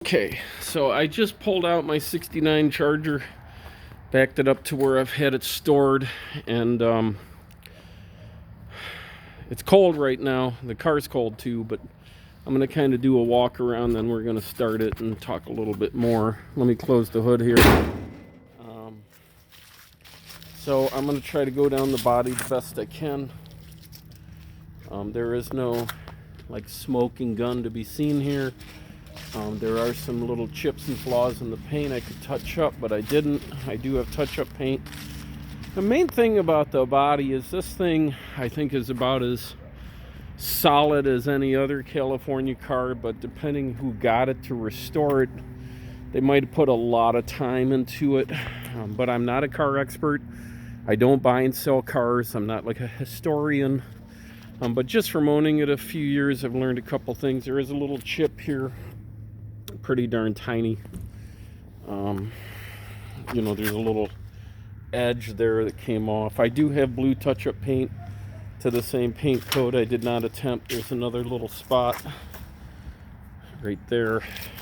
Okay, so I just pulled out my 69 Charger, backed it up to where I've had it stored, and it's cold right now. The car's cold too, but I'm going to kind of do a walk around, then we're going to start it and talk a little bit more. Let me close the hood here. So I'm going to try to go down the body the best I can. There is no smoking gun to be seen here. There are some little chips and flaws in the paint I could touch up, but I didn't. I do have touch-up paint. The main thing about the body is this thing, I think, is about as solid as any other California car, but depending who got it to restore it, they might have put a lot of time into it. But I'm not a car expert. I don't buy and sell cars. I'm not like a historian. But just from owning it a few years, I've learned a couple things. There is a little chip here, pretty darn tiny. There's a little edge there that came off. I do have blue touch-up paint to the same paint coat. I did not attempt. There's another little spot right there.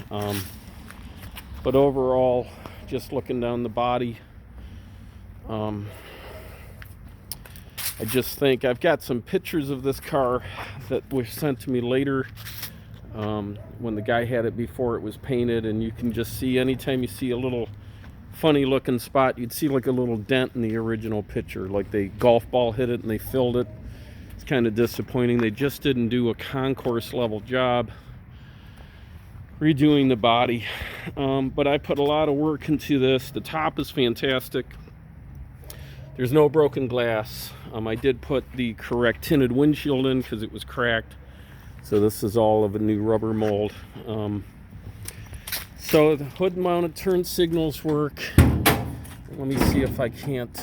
But overall, just looking down the body, I just think I've got some pictures of this car that were sent to me later, when the guy had it before it was painted, and you can just see anytime you see a little funny looking spot, you'd see like a little dent in the original picture, like the golf ball hit it and they filled it. It's kind of disappointing. They just didn't do a concourse level job redoing the body, but I put a lot of work into this. The top is fantastic. There's no broken glass. I did put the correct tinted windshield in because it was cracked. So this is all of a new rubber mold. So the hood mounted turn signals work. Let me see if I can't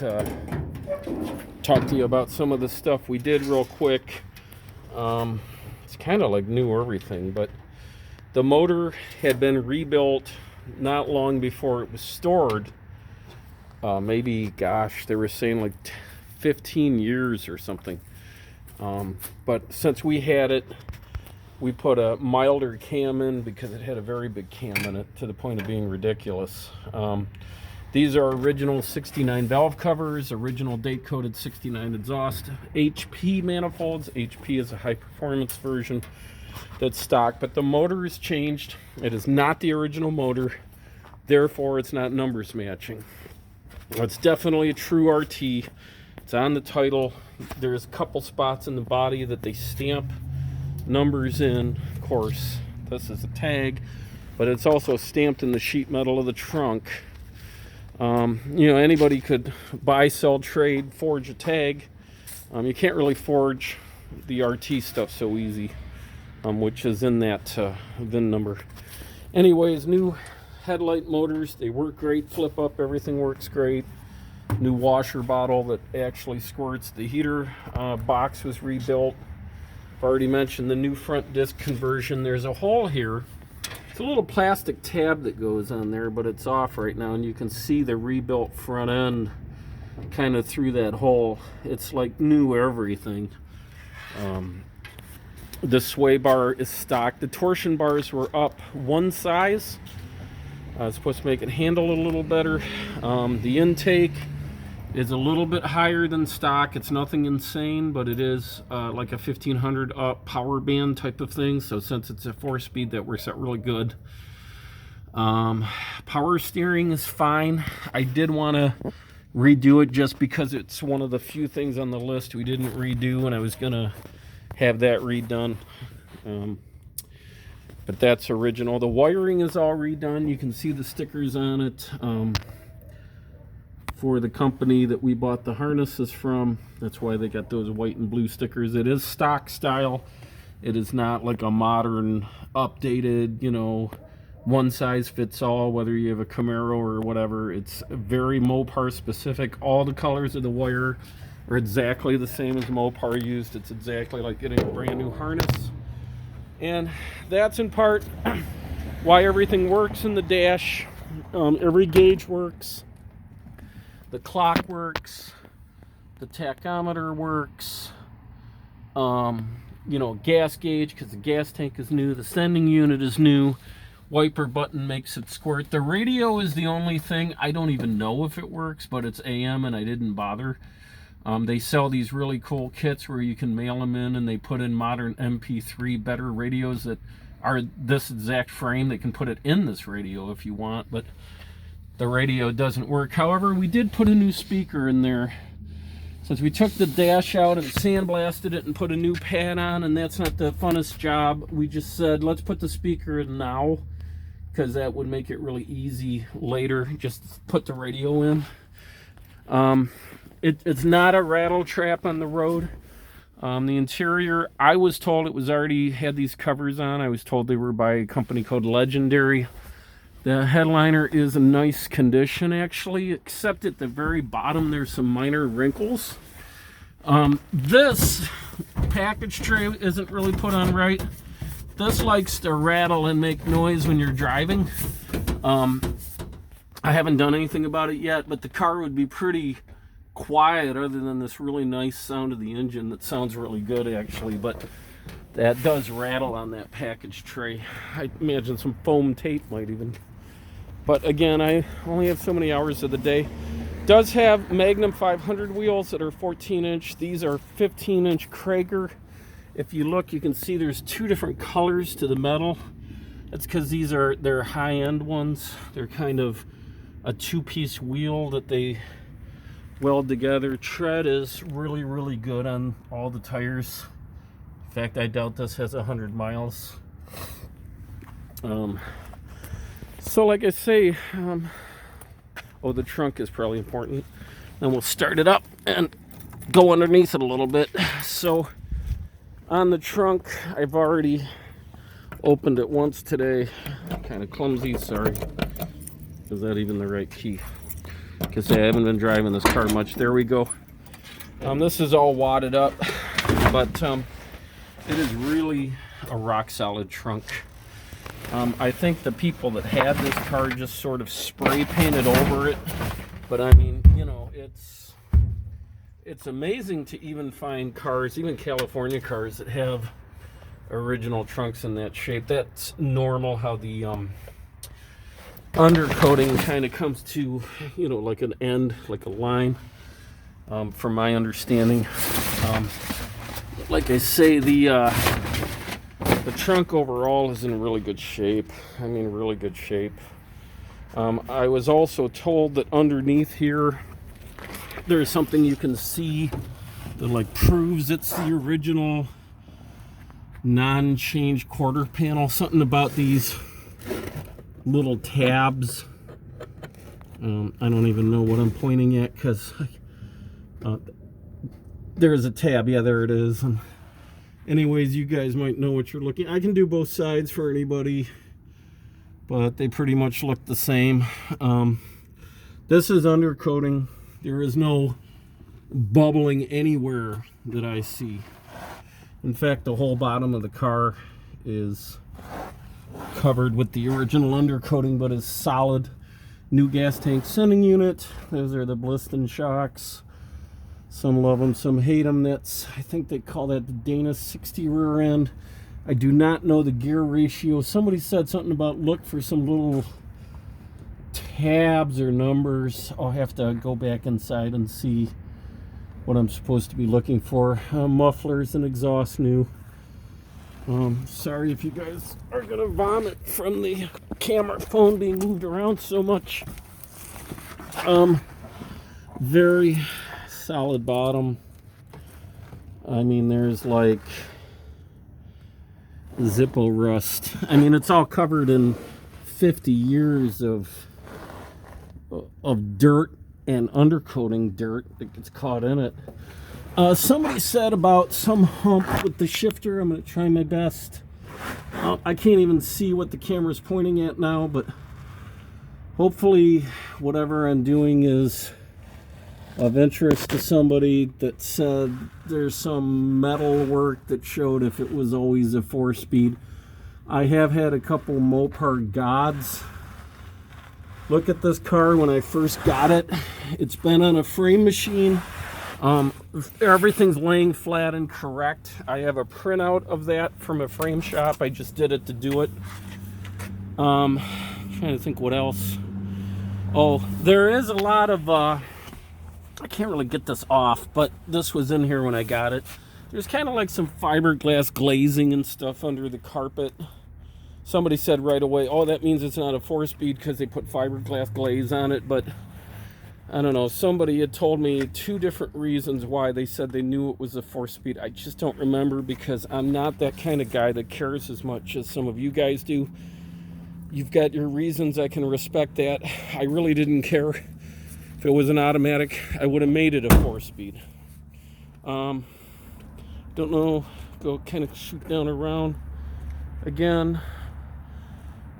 talk to you about some of the stuff we did real quick. It's kind of like new everything, but the motor had been rebuilt not long before it was stored. Maybe, gosh, they were saying like 15 years or something. But since we had it, we put a milder cam in because it had a very big cam in it, to the point of being ridiculous. These are original 69 valve covers, original date coded 69 exhaust, HP manifolds. HP is a high performance version that's stock, but the motor is changed. It is not the original motor, therefore it's not numbers matching. It's definitely a true RT. It's on the title. There's a couple spots in the body that they stamp numbers in. Of course, this is a tag, but it's also stamped in the sheet metal of the trunk. Anybody could buy, sell, trade, forge a tag. You can't really forge the RT stuff so easy, which is in that VIN number. Anyways, new headlight motors, they work great. Flip up, everything works great. New washer bottle that actually squirts. The heater box was rebuilt. I've already mentioned the new front disc conversion. There's a hole here. It's a little plastic tab that goes on there, but it's off right now, and you can see the rebuilt front end kind of through that hole. It's like new everything. The sway bar is stock. The torsion bars were up one size. It's supposed to make it handle a little better. The intake is a little bit higher than stock. It's nothing insane, but it is like a 1500 up power band type of thing. So since it's a 4-speed, that works out really good. Power steering is fine. I did want to redo it just because it's one of the few things on the list we didn't redo, and I was gonna have that redone. But that's original. The wiring is all redone. You can see the stickers on it for the company that we bought the harnesses from. That's why they got those white and blue stickers. It is stock style. It is not like a modern, updated, one size fits all, whether you have a Camaro or whatever. It's very Mopar specific. All the colors of the wire are exactly the same as Mopar used. It's exactly like getting a brand new harness. And that's in part why everything works in the dash. Every gauge works. The clock works. The tachometer works. Gas gauge, because the gas tank is new. The sending unit is new. wiper button makes it squirt. The radio is the only thing. I don't even know if it works, but it's AM and I didn't bother. They sell these really cool kits where you can mail them in, and they put in modern MP3 better radios that are this exact frame. They can put it in this radio if you want, but the radio doesn't work. However, we did put a new speaker in there. Since we took the dash out and sandblasted it and put a new pad on, and that's not the funnest job, we just said, let's put the speaker in now, because that would make it really easy later. Just put the radio in. It's not a rattle trap on the road. The interior, I was told it was already had these covers on. I was told they were by a company called Legendary. The headliner is in nice condition, actually, except at the very bottom there's some minor wrinkles. This package tray isn't really put on right. This likes to rattle and make noise when you're driving. I haven't done anything about it yet, but the car would be pretty quiet other than this really nice sound of the engine that sounds really good, actually, but that does rattle on that package tray. I imagine some foam tape might even. But again, I only have so many hours of the day. Does have Magnum 500 wheels that are 14-inch. These are 15-inch Krager. If you look, you can see there's two different colors to the metal. That's because they're high-end ones. They're kind of a two-piece wheel that they weld together. Tread is really, really good on all the tires. In fact, I doubt this has 100 miles. So like I say, the trunk is probably important. Then we'll start it up and go underneath it a little bit. So on the trunk, I've already opened it once today. Kind of clumsy, sorry. Is that even the right key? Because I haven't been driving this car much. There we go. This is all wadded up, but it is really a rock solid trunk. I think the people that had this car just sort of spray painted over it, but I mean, you know, it's amazing to even find cars, even California cars, that have original trunks in that shape. That's normal how the undercoating kind of comes to, you know, like an end, like a line, from my understanding. Like I say, the trunk overall is in really good shape. I mean, really good shape. I was also told that underneath here there's something you can see that like proves it's the original non-change quarter panel. Something about these little tabs. I don't even know what I'm pointing at because there's a tab. Yeah, there it is. And anyways, you guys might know what you're looking. I can do both sides for anybody, but they pretty much look the same. This is undercoating. There is no bubbling anywhere that I see. In fact, the whole bottom of the car is covered with the original undercoating, but is solid. New gas tank sending unit. Those are the Bliston shocks. Some love them, some hate them. That's, I think they call that the Dana 60 rear end. I do not know the gear ratio. Somebody said something about look for some little tabs or numbers. I'll have to go back inside and see what I'm supposed to be looking for. Mufflers and exhaust new. Sorry if you guys are gonna vomit from the camera phone being moved around so much. Very solid bottom. I mean, there's like Zippo rust. I mean, it's all covered in 50 years of dirt and undercoating dirt that gets caught in it. Somebody said about some hump with the shifter. I'm going to try my best. I can't even see what the camera's pointing at now, but hopefully whatever I'm doing is of interest to somebody that said there's some metal work that showed if it was always a 4-speed. I have had a couple Mopar Gods look at this car when I first got it. It's been on a frame machine. Everything's laying flat and correct. I have a printout of that from a frame shop. I just did it to do it. Trying to think what else. Oh, there is a lot of, I can't really get this off, but this was in here when I got it. There's kind of like some fiberglass glazing and stuff under the carpet. Somebody said right away, oh, that means it's not a 4-speed because they put fiberglass glaze on it, but I don't know. Somebody had told me 2 different reasons why they said they knew it was a 4-speed. I just don't remember because I'm not that kind of guy that cares as much as some of you guys do. You've got your reasons, I can respect that. I really didn't care. If it was an automatic, I would have made it a 4-speed. Don't know, go kind of shoot down around. Again,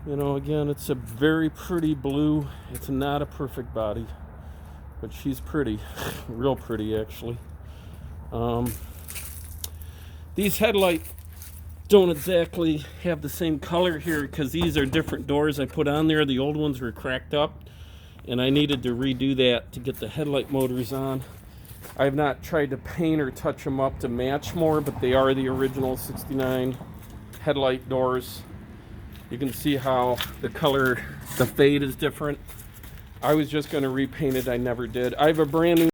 you know, again, it's a very pretty blue. It's not a perfect body, but she's pretty, real pretty actually. These headlights don't exactly have the same color here because these are different doors I put on there. The old ones were cracked up and I needed to redo that to get the headlight motors on. I have not tried to paint or touch them up to match more, but they are the original 69 headlight doors. You can see how the color, the fade is different. I was just going to repaint it. I never did. I have a brand new